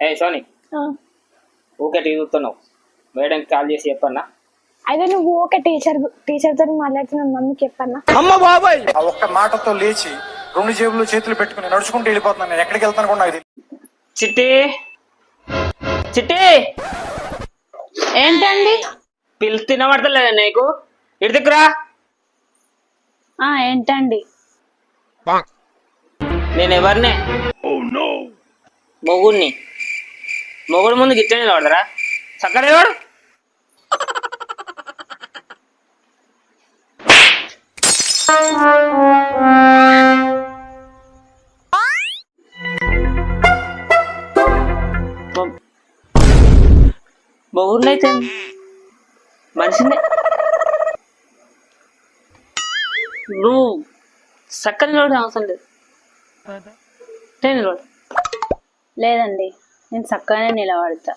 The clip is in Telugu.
ఏ సోని ఊకే టీవీ చూస్తున్నావు, మేడంకి కాల్ చేసి చెప్పన్నా. అయితే నువ్వు ఓకే టీచర్ తో మాట్లాడుతున్నా మమ్మీకి చెప్పన్నా. అమ్మ బాబాయ్ ఆ ఒక్క మాటతో లేచి 2 జేబులు చేతులు పెట్టుకుని నడుచుకుంటూ వెళ్ళిపోతున్నాను. నేను ఎక్కడికి వెళ్తాను కూడా నాకు తెలియదు. చిట్టి చిట్టి ఏంటండి? పిలిచి తినబడతలేదా నీకు? ఇటు దిక్కురా. ఏంటండి? నేను ఎవరినే? మొగుడిని. మొగుడు ముందు గిట్ట నిలబడతారా? చక్కడే వాడు. మొగుడినైతే మనిషిని నువ్వు చక్కని నిలబడే అవసరం లేదు. నిలబడు. లేదండి, నేను చక్కగానే నిలబడతా.